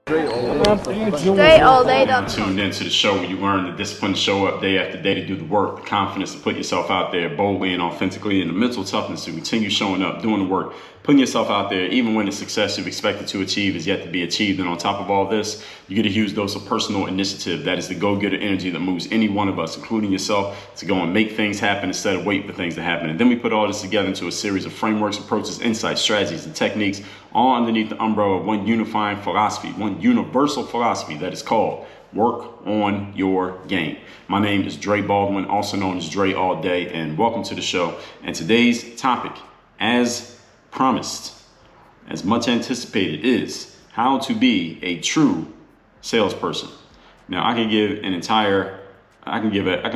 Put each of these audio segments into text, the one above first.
DreAllDay.com. Tuned into the show where you learn the discipline to show up day after day to do the work, the confidence to put yourself out there boldly and authentically, and the mental toughness to continue showing up, doing the work, putting yourself out there even when the success you've expected to achieve is yet to be achieved. And on top of all this, you get a huge dose of personal initiative. That is the go-getter energy that moves any one of us, including yourself, to go and make things happen instead of waiting for things to happen. And then we put all this together into a series of frameworks, approaches, insights, strategies, and techniques, all underneath the umbrella of one unifying philosophy, one universal philosophy that is called work on your game. My name is Dre Baldwin, also known as Dre All Day, and welcome to the show. And today's topic, as promised, as much anticipated, is how to be a true salesperson. Now, I can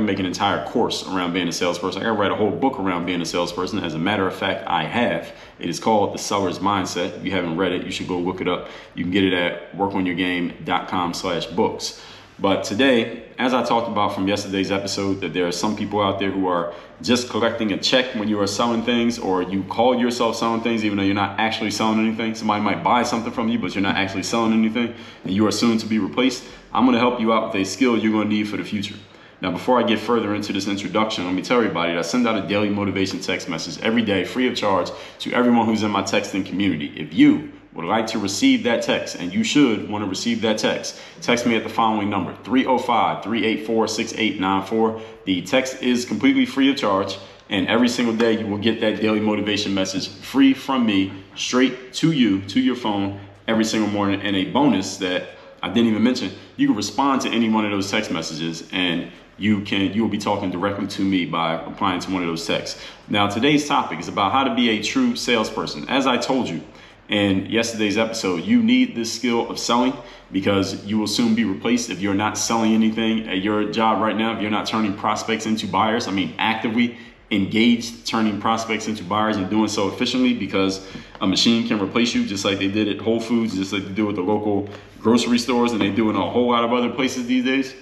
make an entire course around being a salesperson. I can write a whole book around being a salesperson. As a matter of fact, I have. It is called The Seller's Mindset. If you haven't read it, you should go look it up. You can get it at workonyourgame.com/books. But today, as I talked about from yesterday's episode, that there are some people out there who are just collecting a check when you are selling things, or you call yourself selling things even though you're not actually selling anything. Somebody might buy something from you, but you're not actually selling anything, and you are soon to be replaced. I'm going to help you out with a skill you're going to need for the future. Now, before I get further into this introduction, let me tell everybody that I send out a daily motivation text message every day, free of charge, to everyone who's in my texting community. If you would like to receive that text, and you should want to receive that text me at the following number, 305-384-6894. The text is completely free of charge, and every single day you will get that daily motivation message free from me, straight to you, to your phone, every single morning. And a bonus that I didn't even mention, you can respond to any one of those text messages, and you will be talking directly to me by replying to one of those texts. Now, today's topic is about how to be a true salesperson. As I told you in yesterday's episode, you need this skill of selling because you will soon be replaced if you're not selling anything at your job right now. If you're not turning prospects into buyers, actively engaged, turning prospects into buyers and doing so efficiently, because a machine can replace you just like they did at Whole Foods, just like they do at the local grocery stores, and they do in a whole lot of other places these days.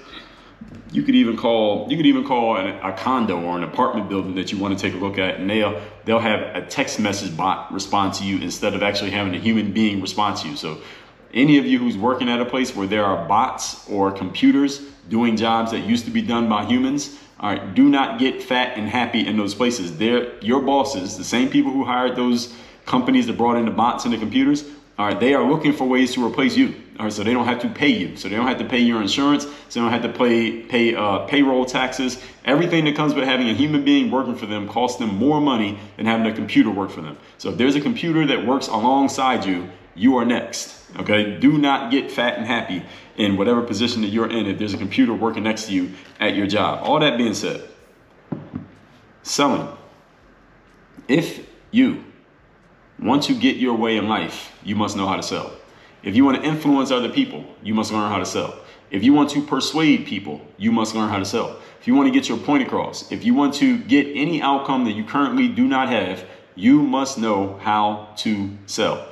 You could even call a condo or an apartment building that you want to take a look at, and they'll have a text message bot respond to you instead of actually having a human being respond to you. So any of you who's working at a place where there are bots or computers doing jobs that used to be done by humans, all right, do not get fat and happy in those places. They're your bosses, the same people who hired those companies that brought in the bots and the computers. All right, they are looking for ways to replace you. All right, so they don't have to pay you. So they don't have to pay your insurance. So they don't have to pay payroll taxes. Everything that comes with having a human being working for them costs them more money than having a computer work for them. So if there's a computer that works alongside you, you are next. Okay, do not get fat and happy in whatever position that you're in if there's a computer working next to you at your job. All that being said, selling. If you want to get your way in life, you must know how to sell. If you want to influence other people, you must learn how to sell. If you want to persuade people, you must learn how to sell. If you want to get your point across, if you want to get any outcome that you currently do not have, you must know how to sell.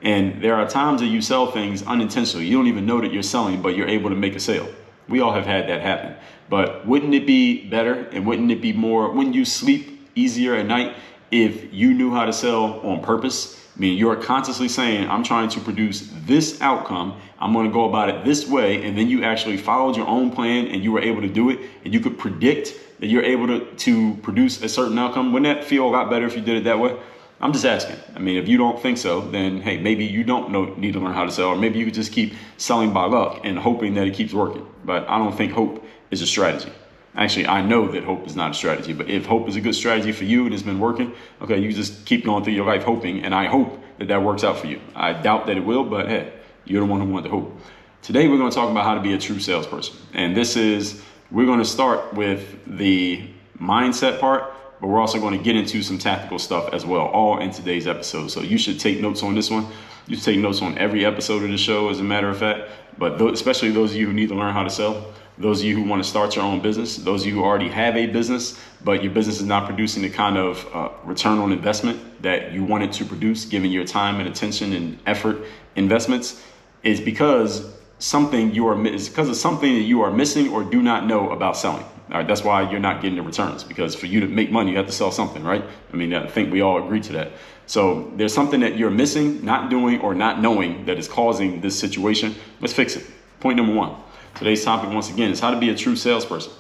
And there are times that you sell things unintentionally. You don't even know that you're selling, but you're able to make a sale. We all have had that happen. But wouldn't it be better, and wouldn't you sleep easier at night if you knew how to sell on purpose? You're consciously saying, I'm trying to produce this outcome. I'm going to go about it this way. And then you actually followed your own plan and you were able to do it. And you could predict that you're able to produce a certain outcome. Wouldn't that feel a lot better if you did it that way? I'm just asking. If you don't think so, then hey, maybe you don't need to learn how to sell, or maybe you could just keep selling by luck and hoping that it keeps working. But I don't think hope is a strategy. Actually, I know that hope is not a strategy, but if hope is a good strategy for you and it's been working, okay, you just keep going through your life hoping, and I hope that works out for you. I doubt that it will, but hey, you're the one who wanted to hope. Today, we're going to talk about how to be a true salesperson. And we're going to start with the mindset part, but we're also going to get into some tactical stuff as well, all in today's episode. So you should take notes on this one. You should take notes on every episode of the show, as a matter of fact, but especially those of you who need to learn how to sell. Those of you who want to start your own business, those of you who already have a business, but your business is not producing the kind of return on investment that you want it to produce, given your time and attention and effort investments, is because of something that you are missing or do not know about selling. All right, that's why you're not getting the returns, because for you to make money, you have to sell something, right? I mean, I think we all agree to that. So there's something that you're missing, not doing, or not knowing that is causing this situation. Let's fix it. Point number one. Today's topic, once again, is how to be a true salesperson.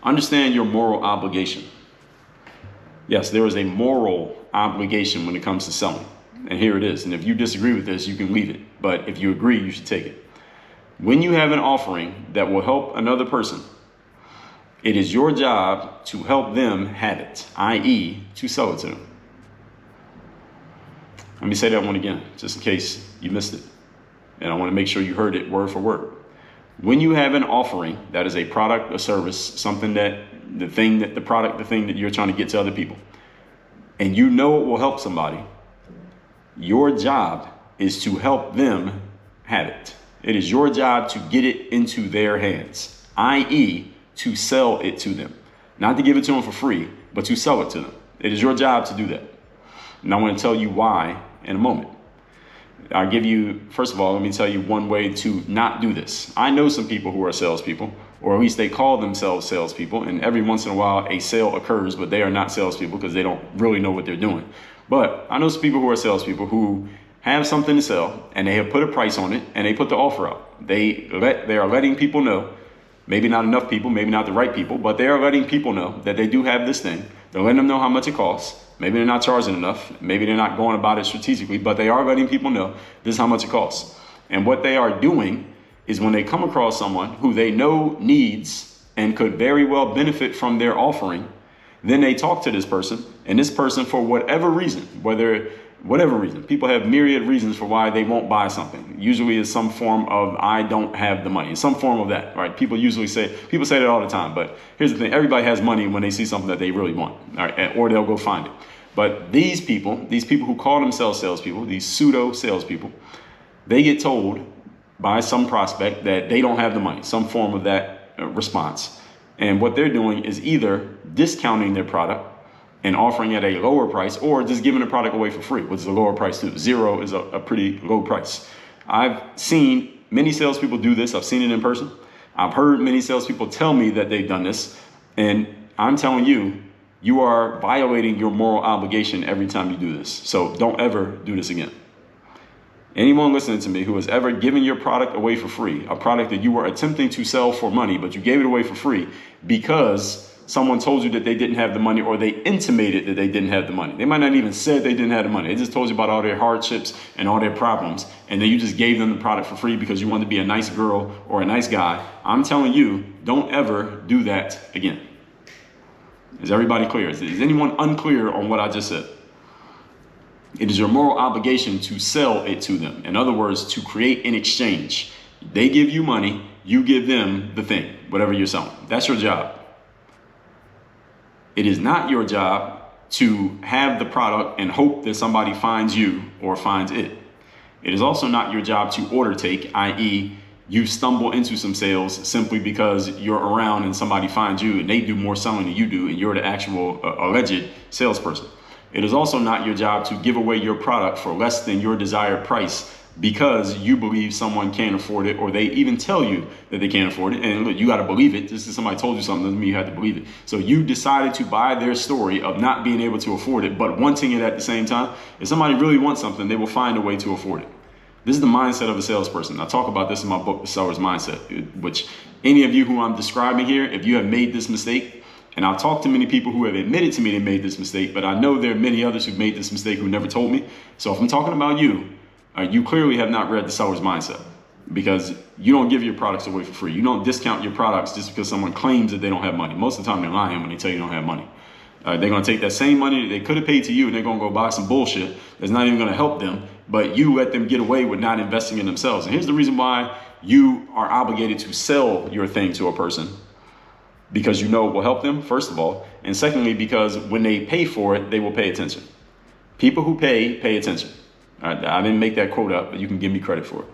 Understand your moral obligation. Yes, there is a moral obligation when it comes to selling. And here it is. And if you disagree with this, you can leave it. But if you agree, you should take it. When you have an offering that will help another person, it is your job to help them have it, i.e., to sell it to them. Let me say that one again, just in case you missed it. And I want to make sure you heard it word for word. When you have an offering that is a product or service, something that the thing that you're trying to get to other people, and you know it will help somebody, your job is to help them have it. It is your job to get it into their hands, i.e., to sell it to them. Not to give it to them for free, but to sell it to them. It is your job to do that. And I want to tell you why in a moment. I'll give you, first of all, let me tell you one way to not do this. I know some people who are salespeople, or at least they call themselves salespeople, and every once in a while a sale occurs, but they are not salespeople because they don't really know what they're doing. But I know some people who are salespeople who have something to sell, and they have put a price on it, and they put the offer out. They are letting people know, maybe not enough people, maybe not the right people, but they are letting people know that they do have this thing. They're letting them know how much it costs. Maybe they're not charging enough. Maybe they're not going about it strategically, but they are letting people know this is how much it costs. And what they are doing is when they come across someone who they know needs and could very well benefit from their offering, then they talk to this person, and this person, for whatever reason, people have myriad reasons for why they won't buy something. Usually it's some form of, I don't have the money, some form of that, right? People say that all the time, but here's the thing. Everybody has money when they see something that they really want, all right, or they'll go find it. But these people who call themselves salespeople, these pseudo salespeople, they get told by some prospect that they don't have the money, some form of that response. And what they're doing is either discounting their product and offering at a lower price, or just giving the product away for free, which is a lower price too. Zero is a pretty low price. I've seen many salespeople do this. I've seen it in person. I've heard many salespeople tell me that they've done this. And I'm telling you, you are violating your moral obligation every time you do this. So don't ever do this again. Anyone listening to me who has ever given your product away for free, a product that you were attempting to sell for money, but you gave it away for free because someone told you that they didn't have the money, or they intimated that they didn't have the money. They might not even said they didn't have the money. They just told you about all their hardships and all their problems. And then you just gave them the product for free because you wanted to be a nice girl or a nice guy. I'm telling you, don't ever do that again. Is everybody clear? Is anyone unclear on what I just said? It is your moral obligation to sell it to them. In other words, to create an exchange. They give you money, you give them the thing, whatever you're selling. That's your job. It is not your job to have the product and hope that somebody finds you or finds it. It is also not your job to order take, i.e., you stumble into some sales simply because you're around and somebody finds you and they do more selling than you do and you're the actual alleged salesperson. It is also not your job to give away your product for less than your desired price because you believe someone can't afford it, or they even tell you that they can't afford it. And look, you got to believe it. Just because somebody told you something doesn't mean you have to believe it. So you decided to buy their story of not being able to afford it, but wanting it at the same time. If somebody really wants something, they will find a way to afford it. This is the mindset of a salesperson. I talk about this in my book, The Seller's Mindset, which any of you who I'm describing here, if you have made this mistake, and I've talked to many people who have admitted to me they made this mistake, but I know there are many others who've made this mistake who never told me. So if I'm talking about you, you clearly have not read The Seller's Mindset, because you don't give your products away for free. You don't discount your products just because someone claims that they don't have money. Most of the time they're lying when they tell you don't have money. They're going to take that same money that they could have paid to you and they're going to go buy some bullshit that's not even going to help them, but you let them get away with not investing in themselves. And here's the reason why you are obligated to sell your thing to a person: because you know it will help them, first of all, and secondly, because when they pay for it, they will pay attention. People who pay attention. All right, I didn't make that quote up, but you can give me credit for it.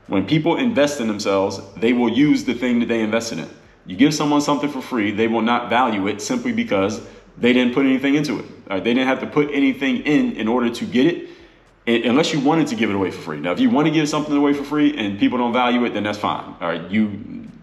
When people invest in themselves, they will use the thing that they invested in. You give someone something for free, they will not value it simply because they didn't put anything into it. All right, they didn't have to put anything in order to get it, unless you wanted to give it away for free. Now, if you want to give something away for free and people don't value it, then that's fine. All right,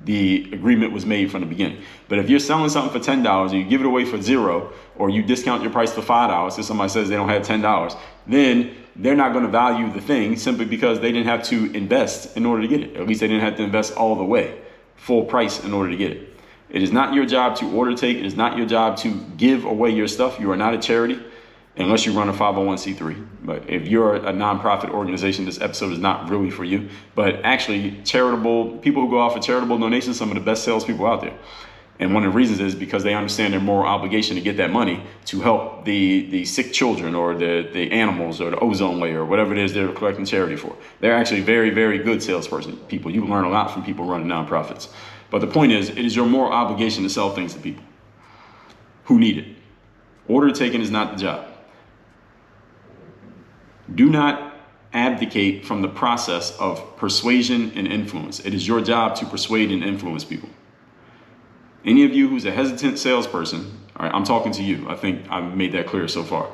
the agreement was made from the beginning. But if you're selling something for $10 and you give it away for $0, or you discount your price for $5 if somebody says they don't have $10, then they're not going to value the thing simply because they didn't have to invest in order to get it. At least they didn't have to invest all the way, full price, in order to get it. It is not your job to order take. It is not your job to give away your stuff. You are not a charity unless you run a 501c3. But if you're a nonprofit organization, this episode is not really for you. But actually, charitable people who go out for charitable donations, some of the best salespeople out there. And one of the reasons is because they understand their moral obligation to get that money to help the sick children or the animals or the ozone layer or whatever it is they're collecting charity for. They're actually very, very good salesperson people. You learn a lot from people running nonprofits. But the point is, it is your moral obligation to sell things to people who need it. Order taking is not the job. Do not abdicate from the process of persuasion and influence. It is your job to persuade and influence people. Any of you who's a hesitant salesperson, all right, I'm talking to you. I think I've made that clear so far.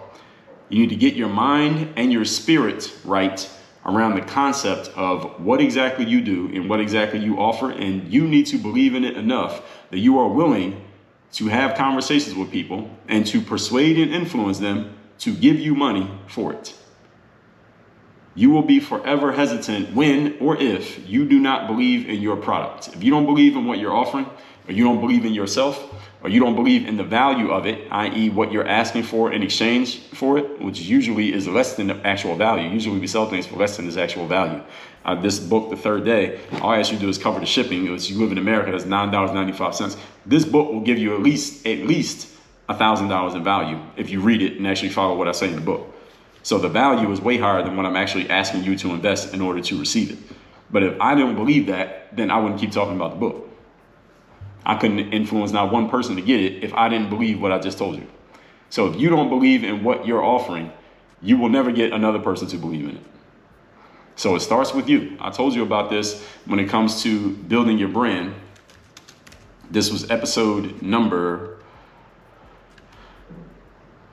You need to get your mind and your spirit right around the concept of what exactly you do and what exactly you offer. And you need to believe in it enough that you are willing to have conversations with people and to persuade and influence them to give you money for it. You will be forever hesitant when or if you do not believe in your product. If you don't believe in what you're offering, or you don't believe in yourself, or you don't believe in the value of it, i.e. what you're asking for in exchange for it, which usually is less than the actual value. Usually we sell things for less than its actual value. This book, The Third Day, all I ask you to do is cover the shipping. If you live in America, that's $9.95. This book will give you at least $1,000 in value if you read it and actually follow what I say in the book. So the value is way higher than what I'm actually asking you to invest in order to receive it. But if I didn't believe that, then I wouldn't keep talking about the book. I couldn't influence not one person to get it if I didn't believe what I just told you. So if you don't believe in what you're offering, you will never get another person to believe in it. So it starts with you. I told you about this when it comes to building your brand. This was episode number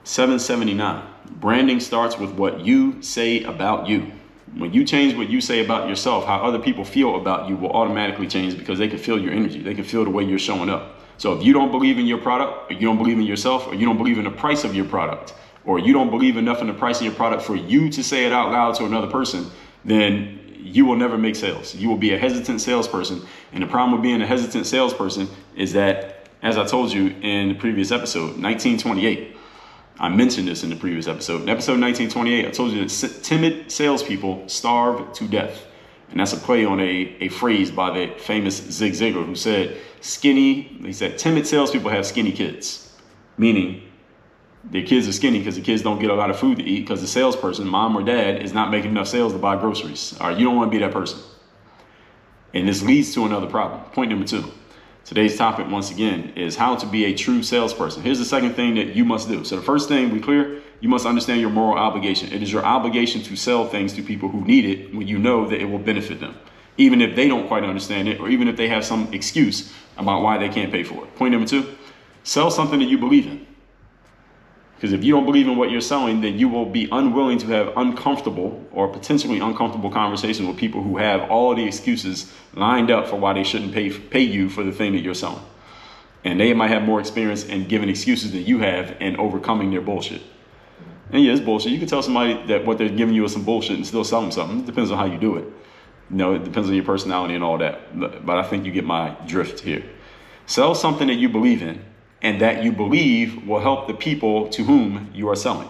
779. Branding starts with what you say about you. When you change what you say about yourself, how other people feel about you will automatically change because they can feel your energy. They can feel the way you're showing up. So if you don't believe in your product, or you don't believe in yourself, or you don't believe in the price of your product, or you don't believe enough in the price of your product for you to say it out loud to another person, then you will never make sales. You will be a hesitant salesperson. And the problem with being a hesitant salesperson is that, as I told you in the previous episode, 1928, I mentioned this in the previous episode. In episode 1928, I told you that timid salespeople starve to death. And that's a play on a phrase by the famous Zig Ziglar, who said, he said, timid salespeople have skinny kids. Meaning, their kids are skinny because the kids don't get a lot of food to eat because the salesperson, mom or dad, is not making enough sales to buy groceries. All right, you don't want to be that person. And this leads to another problem. Point number 2. Today's topic, once again, is how to be a true salesperson. Here's the second thing that you must do. So the first thing, we clear, you must understand your moral obligation. It is your obligation to sell things to people who need it when you know that it will benefit them, even if they don't quite understand it, or even if they have some excuse about why they can't pay for it. Point number 2, sell something that you believe in. Because if you don't believe in what you're selling, then you will be unwilling to have uncomfortable or potentially uncomfortable conversations with people who have all the excuses lined up for why they shouldn't pay you for the thing that you're selling. And they might have more experience in giving excuses than you have in overcoming their bullshit. And yeah, it's bullshit. You can tell somebody that what they're giving you is some bullshit and still sell them something. It depends on how you do it. You know, it depends on your personality and all that. But I think you get my drift here. Sell something that you believe in, and that you believe will help the people to whom you are selling.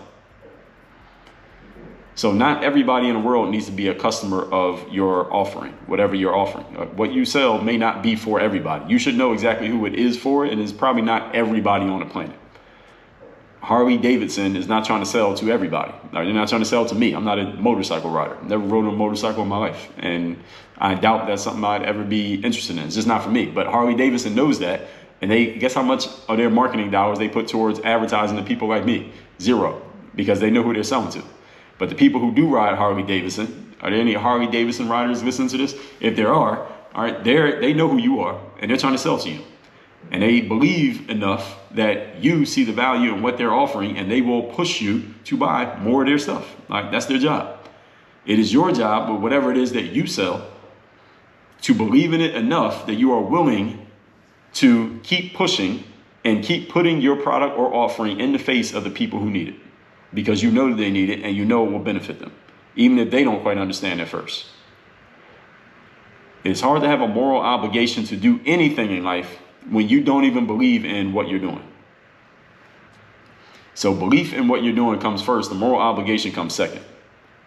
So not everybody in the world needs to be a customer of your offering, whatever you're offering. What you sell may not be for everybody. You should know exactly who it is for, and it's probably not everybody on the planet. Harley Davidson is not trying to sell to everybody. They're not trying to sell to me. I'm not a motorcycle rider. Never rode a motorcycle in my life. And I doubt that's something I'd ever be interested in. It's just not for me. But Harley Davidson knows that. And they guess how much of their marketing dollars they put towards advertising to people like me? 0, because they know who they're selling to. But the people who do ride Harley Davidson, are there any Harley Davidson riders listening to this? If there are, all right, they know who you are, and they're trying to sell to you. And they believe enough that you see the value in what they're offering, and they will push you to buy more of their stuff. Like, that's their job. It is your job, with whatever it is that you sell, to believe in it enough that you are willing to keep pushing and keep putting your product or offering in the face of the people who need it, because you know that they need it and you know it will benefit them, even if they don't quite understand at first. It's hard to have a moral obligation to do anything in life when you don't even believe in what you're doing. So belief in what you're doing comes first. The moral obligation comes second.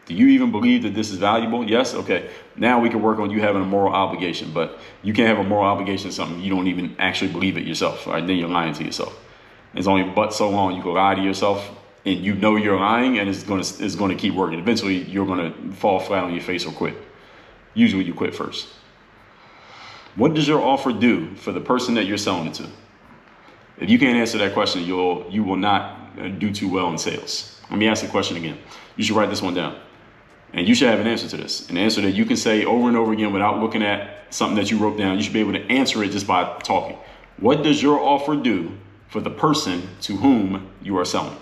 Do you even believe that this is valuable? Yes? Okay. Now we can work on you having a moral obligation, but you can't have a moral obligation to something you don't even actually believe it yourself. Right? Then you're lying to yourself. It's only but so long you can lie to yourself and you know you're lying, and it's going to keep working. Eventually you're going to fall flat on your face or quit. Usually you quit first. What does your offer do for the person that you're selling it to? If you can't answer that question, you will not do too well in sales. Let me ask the question again. You should write this one down. And you should have an answer to this, an answer that you can say over and over again without looking at something that you wrote down. You should be able to answer it just by talking. What does your offer do for the person to whom you are selling?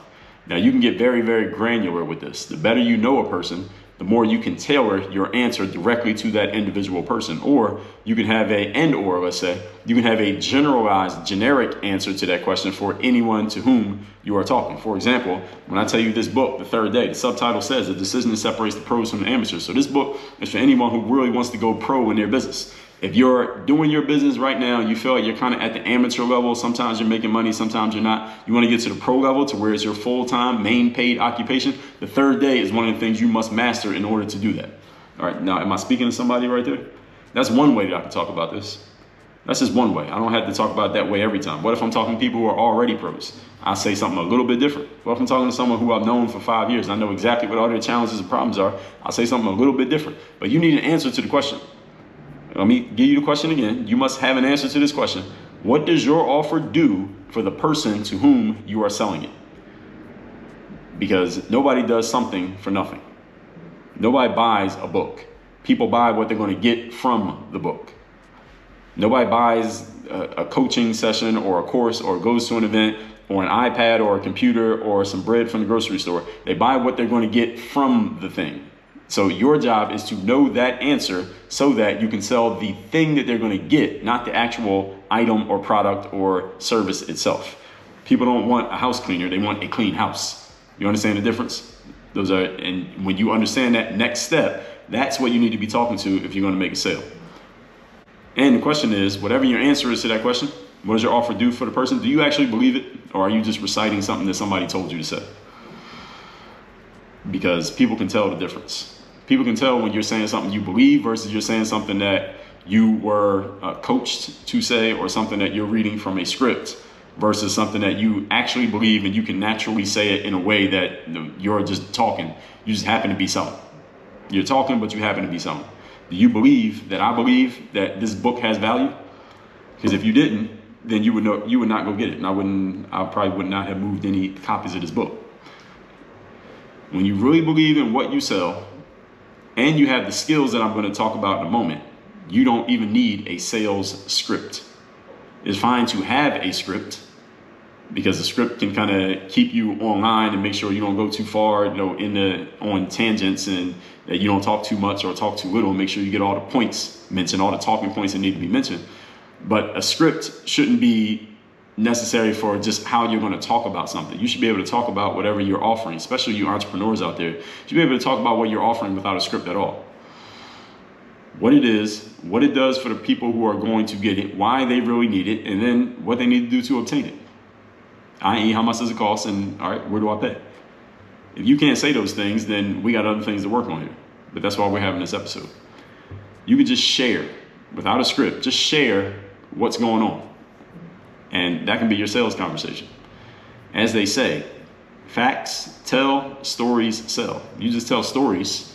Now, you can get very, very granular with this. The better you know a person, the more you can tailor your answer directly to that individual person. Or you can have let's say, you can have a generalized, generic answer to that question for anyone to whom you are talking. For example, when I tell you this book, The Third Day, the subtitle says The Decision That Separates the Pros from the Amateurs. So this book is for anyone who really wants to go pro in their business. If you're doing your business right now, you feel like you're kind of at the amateur level. Sometimes you're making money, sometimes you're not. You want to get to the pro level to where it's your full-time, main paid occupation. The third day is one of the things you must master in order to do that. All right, now am I speaking to somebody right there? That's one way that I can talk about this. That's just one way. I don't have to talk about it that way every time. What if I'm talking to people who are already pros? I'll say something a little bit different. What if I'm talking to someone who I've known for 5 years and I know exactly what all their challenges and problems are? I'll say something a little bit different. But you need an answer to the question. Let me give you the question again. You must have an answer to this question. What does your offer do for the person to whom you are selling it? Because nobody does something for nothing. Nobody buys a book. People buy what they're going to get from the book. Nobody buys a coaching session or a course or goes to an event or an iPad or a computer or some bread from the grocery store. They buy what they're going to get from the thing. So your job is to know that answer so that you can sell the thing that they're going to get, not the actual item or product or service itself. People don't want a house cleaner. They want a clean house. You understand the difference? And when you understand that next step, that's what you need to be talking to if you're going to make a sale. And the question is, whatever your answer is to that question, what does your offer do for the person? Do you actually believe it? Or are you just reciting something that somebody told you to say? Because people can tell the difference. People can tell when you're saying something you believe versus you're saying something that you were coached to say, or something that you're reading from a script versus something that you actually believe and you can naturally say it in a way that you're just talking. You just happen to be selling. You're talking, but you happen to be selling. Do you believe that I believe that this book has value? Because if you didn't, then you would know, you would not go get it. And I probably would not have moved any copies of this book. When you really believe in what you sell, and you have the skills that I'm going to talk about in a moment, you don't even need a sales script. It's fine to have a script because the script can kind of keep you online and make sure you don't go too far, on tangents, and that you don't talk too much or talk too little. Make sure you get all the points mentioned, all the talking points that need to be mentioned. But a script shouldn't be necessary for just how you're going to talk about something. You should be able to talk about whatever you're offering, especially you entrepreneurs out there. You should be able to talk about what you're offering without a script at all. What it is, what it does for the people who are going to get it, why they really need it, and then what they need to do to obtain it. I.e., how much does it cost, and all right, where do I pay? If you can't say those things, then we got other things to work on here. But that's why we're having this episode. You can just share without a script, just share what's going on. And that can be your sales conversation. As they say, facts tell, stories sell. You just tell stories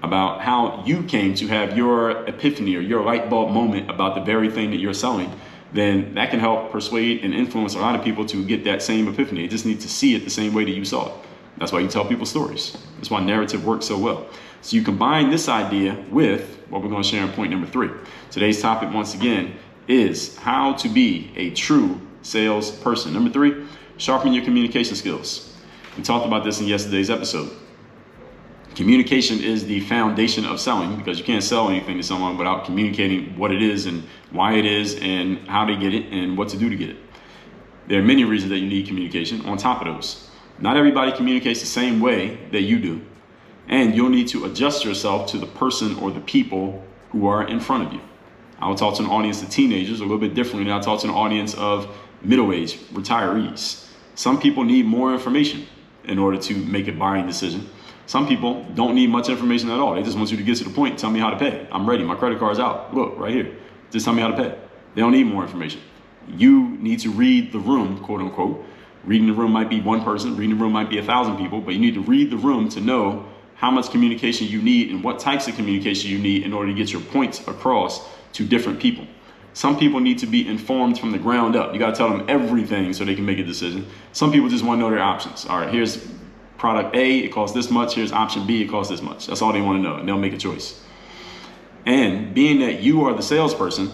about how you came to have your epiphany or your light bulb moment about the very thing that you're selling. Then that can help persuade and influence a lot of people to get that same epiphany. They just need to see it the same way that you saw it. That's why you tell people stories. That's why narrative works so well. So you combine this idea with what we're going to share in point number 3. Today's topic, once again, is how to be a true salesperson. Number 3, sharpen your communication skills. We talked about this in yesterday's episode. Communication is the foundation of selling, because you can't sell anything to someone without communicating what it is and why it is and how to get it and what to do to get it. There are many reasons that you need communication on top of those. Not everybody communicates the same way that you do, and you'll need to adjust yourself to the person or the people who are in front of you. I will talk to an audience of teenagers a little bit differently than I'll talk to an audience of middle-aged retirees. Some people need more information in order to make a buying decision. Some people don't need much information at all. They just want you to get to the point. Tell me how to pay. I'm ready. My credit card's out. Look, right here. Just tell me how to pay. They don't need more information. You need to read the room, quote unquote. Reading the room might be one person. Reading the room might be 1,000 people. But you need to read the room to know how much communication you need and what types of communication you need in order to get your points across to different people. Some people need to be informed from the ground up. You got to tell them everything so they can make a decision. Some people just want to know their options. All right, here's product A, it costs this much. Here's option B, it costs this much. That's all they want to know, and they'll make a choice. And being that you are the salesperson,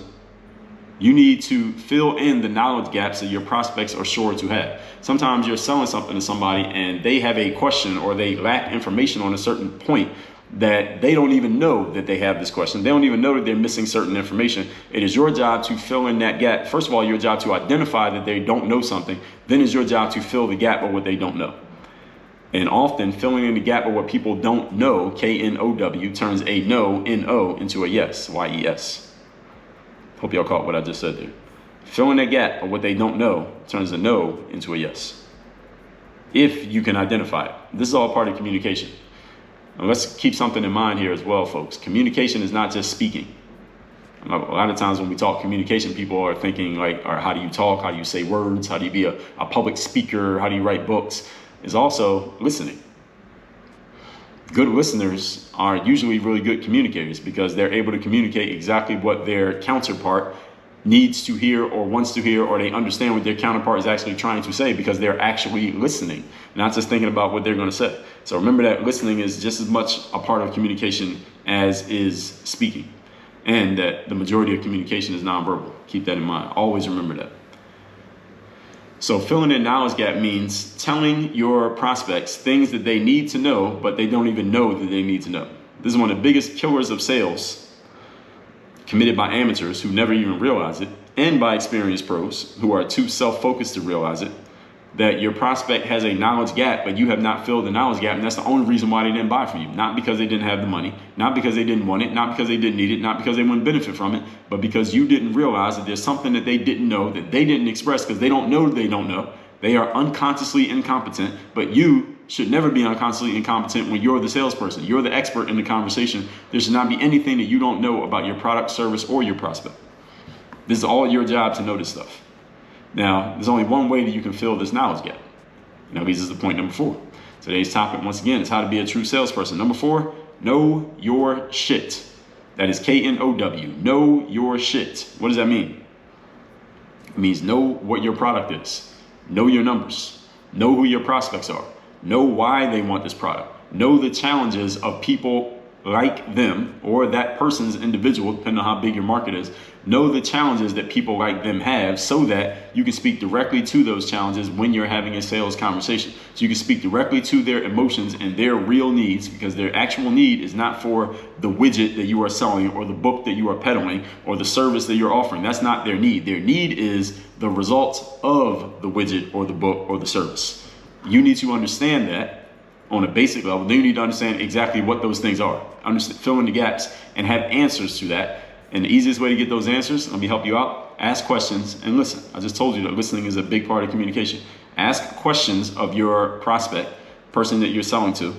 you need to fill in the knowledge gaps that your prospects are sure to have. Sometimes you're selling something to somebody and they have a question or they lack information on a certain point that they don't even know that they have this question. They don't even know that they're missing certain information. It is your job to fill in that gap. First of all, your job to identify that they don't know something. Then it's your job to fill the gap of what they don't know. And often filling in the gap of what people don't know, K-N-O-W, turns a no, N-O, into a yes, Y-E-S. Hope y'all caught what I just said there. Filling that gap of what they don't know turns a no into a yes. If you can identify it. This is all part of communication. Now let's keep something in mind here as well, folks. Communication is not just speaking. A lot of times when we talk communication, people are thinking like, all right, how do you talk? How do you say words? How do you be a public speaker? How do you write books? It's also listening. Good listeners are usually really good communicators because they're able to communicate exactly what their counterpart needs to hear or wants to hear, or they understand what their counterpart is actually trying to say because they're actually listening, not just thinking about what they're going to say. So remember that listening is just as much a part of communication as is speaking, and that the majority of communication is nonverbal. Keep that in mind. Always remember that. So filling in knowledge gap means telling your prospects things that they need to know, but they don't even know that they need to know. This is one of the biggest killers of sales, committed by amateurs who never even realize it, and by experienced pros who are too self-focused to realize it, that your prospect has a knowledge gap, but you have not filled the knowledge gap, and that's the only reason why they didn't buy from you. Not because they didn't have the money, not because they didn't want it, not because they didn't need it, not because they wouldn't benefit from it, but because you didn't realize that there's something that they didn't know, that they didn't express because they don't know they don't know. They are unconsciously incompetent, but you should never be unconsciously incompetent when you're the salesperson. You're the expert in the conversation. There should not be anything that you don't know about your product, service, or your prospect. This is all your job to know this stuff. Now, there's only one way that you can fill this knowledge gap. Now, this is the point number 4. Today's topic, once again, is how to be a true salesperson. Number 4, know your shit. That is K-N-O-W. Know your shit. What does that mean? It means know what your product is. Know your numbers. Know who your prospects are. Know why they want this product. Know the challenges of people like them or that person's individual, depending on how big your market is. Know the challenges that people like them have so that you can speak directly to those challenges when you're having a sales conversation. So you can speak directly to their emotions and their real needs, because their actual need is not for the widget that you are selling or the book that you are peddling or the service that you're offering. That's not their need. Their need is the results of the widget or the book or the service. You need to understand that on a basic level. Then you need to understand exactly what those things are. Fill in the gaps and have answers to that. And the easiest way to get those answers, let me help you out. Ask questions and listen. I just told you that listening is a big part of communication. Ask questions of your prospect, person that you're selling to.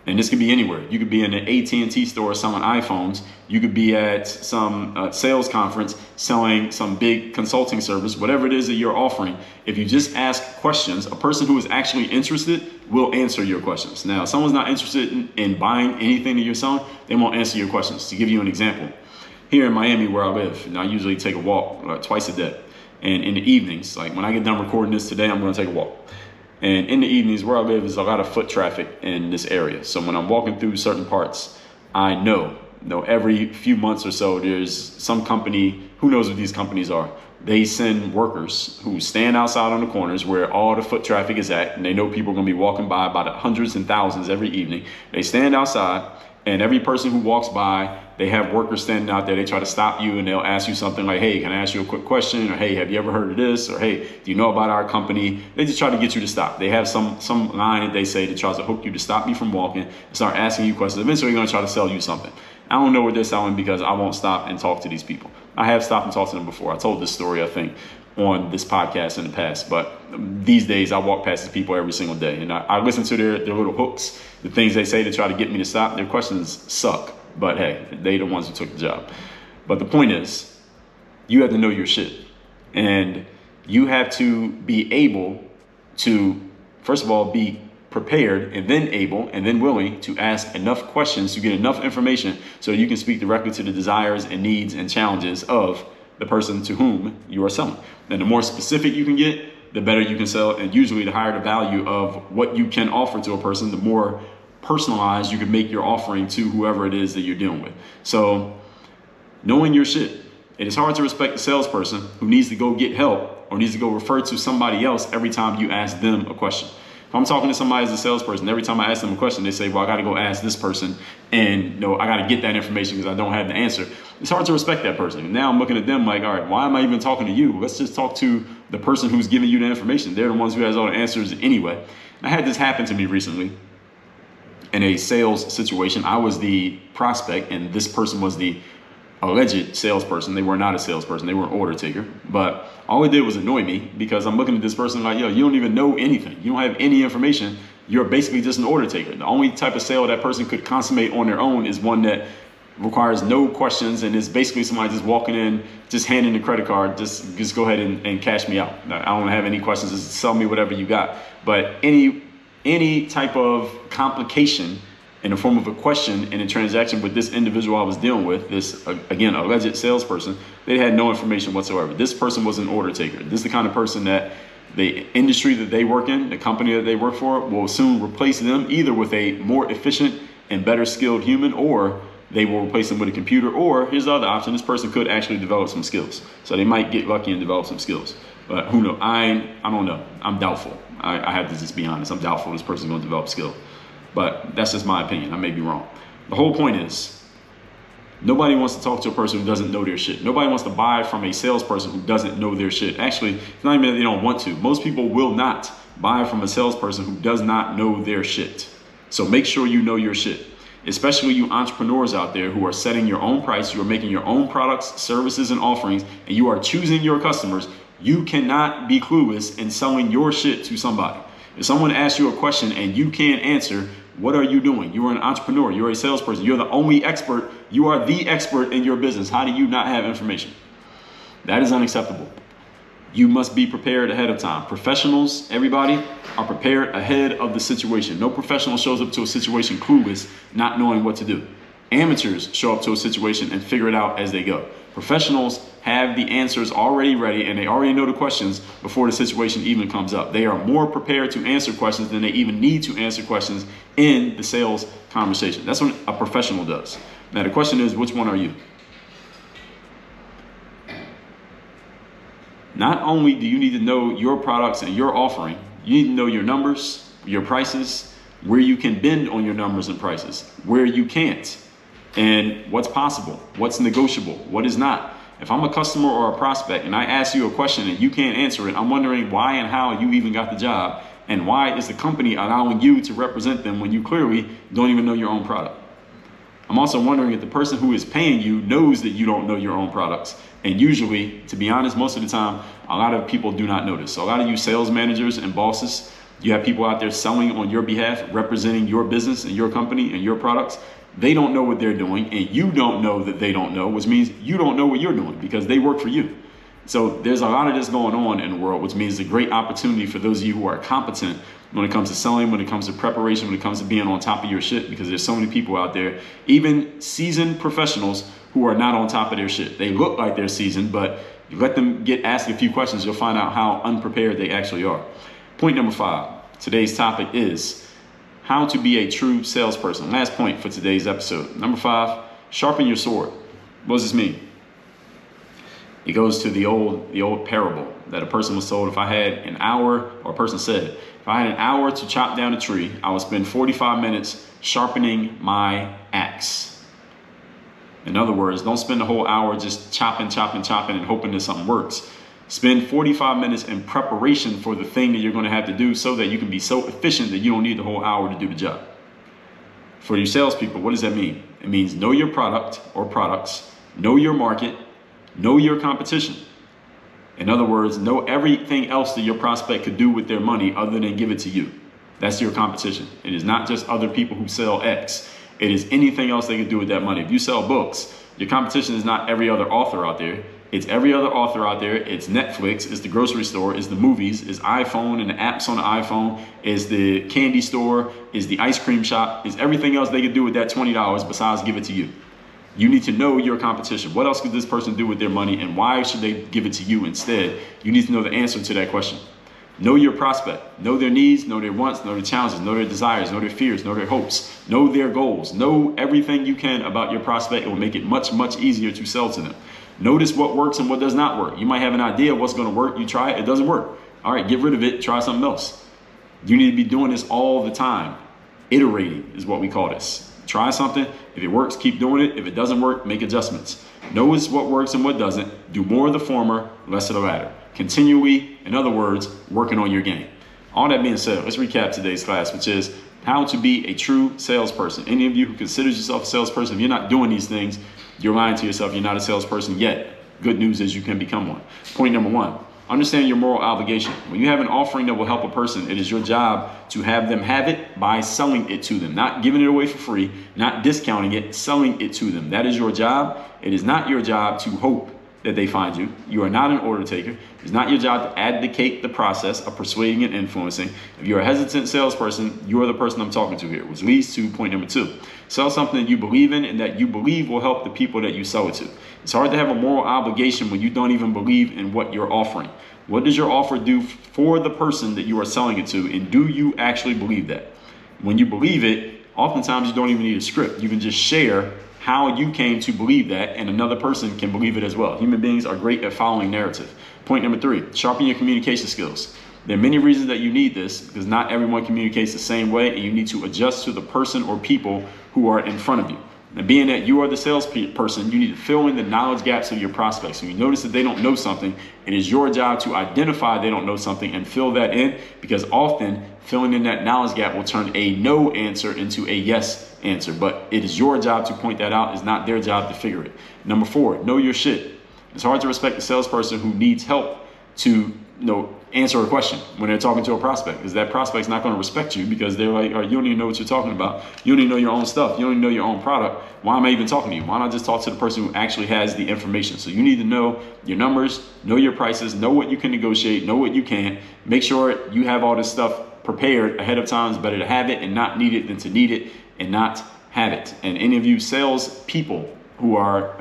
And this could be anywhere. You could be in an AT&T store selling iPhones. You could be at some sales conference selling some big consulting service, whatever it is that you're offering. If you just ask questions, a person who is actually interested will answer your questions. Now, if someone's not interested in buying anything that you're selling, they won't answer your questions. To give you an example, here in Miami where I live, and I usually take a walk twice a day. And in the evenings, like when I get done recording this today, I'm going to take a walk. And in the evenings where I live is a lot of foot traffic in this area. So when I'm walking through certain parts, I know every few months or so, there's some company, who knows what these companies are, they send workers who stand outside on the corners where all the foot traffic is at, and they know people are going to be walking by the hundreds and thousands every evening. They stand outside, and every person who walks by, they have workers standing out there. They try to stop you, and they'll ask you something like, hey, can I ask you a quick question? Or, hey, have you ever heard of this? Or, hey, do you know about our company? They just try to get you to stop. They have some line that they say that tries to hook you to stop you from walking and start asking you questions. Eventually, they're going to try to sell you something. I don't know what they're selling because I won't stop and talk to these people. I have stopped and talked to them before. I told this story, I think, on this podcast in the past. But these days, I walk past these people every single day. And I listen to their little hooks, the things they say to try to get me to stop. Their questions suck. But hey, they the ones who took the job. But the point is, you have to know your shit. And you have to be able to, first of all, be prepared and then able and then willing to ask enough questions to get enough information so you can speak directly to the desires and needs and challenges of the person to whom you are selling. And the more specific you can get, the better you can sell. And usually the higher the value of what you can offer to a person, the more personalized you can make your offering to whoever it is that you're dealing with. So knowing your shit. It is hard to respect the salesperson who needs to go get help or needs to go refer to somebody else every time you ask them a question. If I'm talking to somebody as a salesperson, every time I ask them a question, they say, well, I got to go ask this person and I got to get that information because I don't have the answer. It's hard to respect that person. And now I'm looking at them like, all right, why am I even talking to you? Let's just talk to the person who's giving you the information. They're the ones who has all the answers anyway. I had this happen to me recently in a sales situation. I was the prospect and this person was the alleged salesperson. They were not a salesperson. They were an order taker. But all it did was annoy me because I'm looking at this person like, yo, you don't even know anything. You don't have any information. You're basically just an order taker. The only type of sale that person could consummate on their own is one that requires no questions and is basically somebody just walking in, just handing the credit card, just go ahead and cash me out. I don't have any questions. Just sell me whatever you got. But any type of complication in the form of a question in a transaction with this individual I was dealing with, this, again, alleged salesperson, they had no information whatsoever. This person was an order taker. This is the kind of person that the industry that they work in, the company that they work for, will soon replace them either with a more efficient and better skilled human, or they will replace them with a computer, or here's the other option, this person could actually develop some skills. So they might get lucky and develop some skills. But who knows? I don't know. I'm doubtful. I have to just be honest. I'm doubtful this person's going to develop skill. But that's just my opinion. I may be wrong. The whole point is, nobody wants to talk to a person who doesn't know their shit. Nobody wants to buy from a salesperson who doesn't know their shit. Actually, it's not even that they don't want to. Most people will not buy from a salesperson who does not know their shit. So make sure you know your shit. Especially you entrepreneurs out there who are setting your own price, you are making your own products, services, and offerings, and you are choosing your customers. You cannot be clueless in selling your shit to somebody. If someone asks you a question and you can't answer, what are you doing? You are an entrepreneur. You're a salesperson. You're the only expert. You are the expert in your business. How do you not have information? That is unacceptable. You must be prepared ahead of time. Professionals, everybody, are prepared ahead of the situation. No professional shows up to a situation clueless, not knowing what to do. Amateurs show up to a situation and figure it out as they go. Professionals have the answers already ready and they already know the questions before the situation even comes up. They are more prepared to answer questions than they even need to answer questions in the sales conversation. That's what a professional does. Now the question is, which one are you? Not only do you need to know your products and your offering, you need to know your numbers, your prices, where you can bend on your numbers and prices, where you can't, and what's possible, what's negotiable, what is not. If I'm a customer or a prospect and I ask you a question and you can't answer it, I'm wondering why and how you even got the job, and why is the company allowing you to represent them when you clearly don't even know your own product. I'm also wondering if the person who is paying you knows that you don't know your own products. And usually, to be honest, most of the time, a lot of people do not know this. So a lot of you sales managers and bosses, you have people out there selling on your behalf, representing your business and your company and your products. They don't know what they're doing, and you don't know that they don't know, which means you don't know what you're doing because they work for you. So there's a lot of this going on in the world, which means it's a great opportunity for those of you who are competent when it comes to selling, when it comes to preparation, when it comes to being on top of your shit, because there's so many people out there, even seasoned professionals, who are not on top of their shit. They look like they're seasoned, but you let them get asked a few questions, you'll find out how unprepared they actually are. Point number 5, today's topic is how to be a true salesperson. Last point for today's episode. Number 5, sharpen your sword. What does this mean? It goes to the old parable that a person was told, if I had an hour, or a person said, if I had an hour to chop down a tree, I would spend 45 minutes sharpening my axe. In other words, don't spend the whole hour just chopping and hoping that something works. Spend 45 minutes in preparation for the thing that you're going to have to do so that you can be so efficient that you don't need the whole hour to do the job. For your salespeople, what does that mean? It means know your product or products, know your market, know your competition. In other words, know everything else that your prospect could do with their money other than give it to you. That's your competition. It is not just other people who sell X. It is anything else they could do with that money. If you sell books, your competition is not every other author out there. It's every other author out there. It's Netflix, it's the grocery store, it's the movies, it's iPhone and the apps on the iPhone, it's the candy store, it's the ice cream shop, it's everything else they could do with that $20 besides give it to you. You need to know your competition. What else could this person do with their money, and why should they give it to you instead? You need to know the answer to that question. Know your prospect. Know their needs, know their wants, know their challenges, know their desires, know their fears, know their hopes, know their goals. Know everything you can about your prospect. It will make it much, much easier to sell to them. Notice what works and what does not work. You might have an idea of what's going to work. You try it, it doesn't work. All right, get rid of it, try something else. You need to be doing this all the time. Iterating is what we call this. Try something. If it works, keep doing it. If it doesn't work, make adjustments. Notice what works and what doesn't. Do more of the former, less of the latter. Continually, in other words, working on your game. All that being said, let's recap today's class, which is how to be a true salesperson. Any of you who considers yourself a salesperson, if you're not doing these things, you're lying to yourself. You're not a salesperson yet. Good news is you can become one. Point number one, understand your moral obligation. When you have an offering that will help a person, it is your job to have them have it by selling it to them, not giving it away for free, not discounting it, selling it to them. That is your job. It is not your job to hope that they find you. You are not an order taker. It's not your job to advocate the process of persuading and influencing. If you're a hesitant salesperson, you are the person I'm talking to here, which leads to point number two. Sell something that you believe in and that you believe will help the people that you sell it to. It's hard to have a moral obligation when you don't even believe in what you're offering. What does your offer do for the person that you are selling it to? And do you actually believe that? When you believe it, oftentimes you don't even need a script. You can just share how you came to believe that, and another person can believe it as well. Human beings are great at following narrative. Point number three, sharpen your communication skills. There are many reasons that you need this, because not everyone communicates the same way, and you need to adjust to the person or people who are in front of you. And being that you are the salesperson, you need to fill in the knowledge gaps of your prospects. When you notice that they don't know something, it is your job to identify they don't know something and fill that in, because often filling in that knowledge gap will turn a no answer into a yes answer. But it is your job to point that out. It's not their job to figure it. Number four, know your shit. It's hard to respect a salesperson who needs help to answer a question when they're talking to a prospect, because that prospect's not going to respect you, because they're like, you don't even know what you're talking about. You don't even know your own stuff. You don't even know your own product. Why am I even talking to you? Why not just talk to the person who actually has the information? So you need to know your numbers, know your prices, know what you can negotiate, know what you can't. Make sure you have all this stuff prepared ahead of time. It's better to have it and not need it than to need it and not have it. And any of you sales people who are,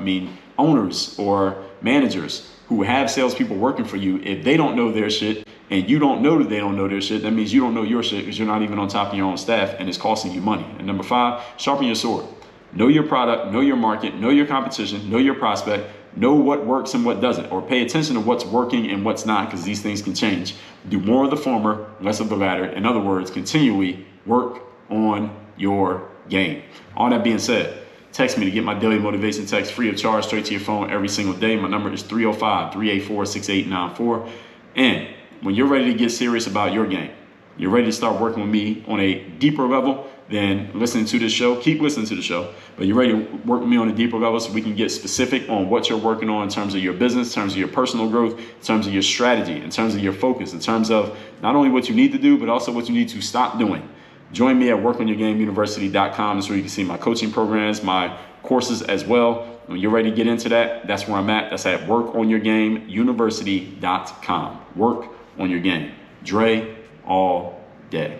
owners or managers who have salespeople working for you, if they don't know their shit and you don't know that they don't know their shit, that means you don't know your shit, because you're not even on top of your own staff and it's costing you money. And number five, sharpen your sword. Know your product, know your market, know your competition, know your prospect, know what works and what doesn't, or pay attention to what's working and what's not, because these things can change. Do more of the former, less of the latter. In other words, continually work on your game. All that being said, text me to get my daily motivation text free of charge straight to your phone every single day. My number is 305-384-6894. And when you're ready to get serious about your game, you're ready to start working with me on a deeper level than listening to this show, keep listening to the show, but you're ready to work with me on a deeper level so we can get specific on what you're working on in terms of your business, in terms of your personal growth, in terms of your strategy, in terms of your focus, in terms of not only what you need to do, but also what you need to stop doing. Join me at workonyourgameuniversity.com. That's where you can see my coaching programs, my courses as well. When you're ready to get into that, that's where I'm at. That's at workonyourgameuniversity.com. Work on your game. Dre all day.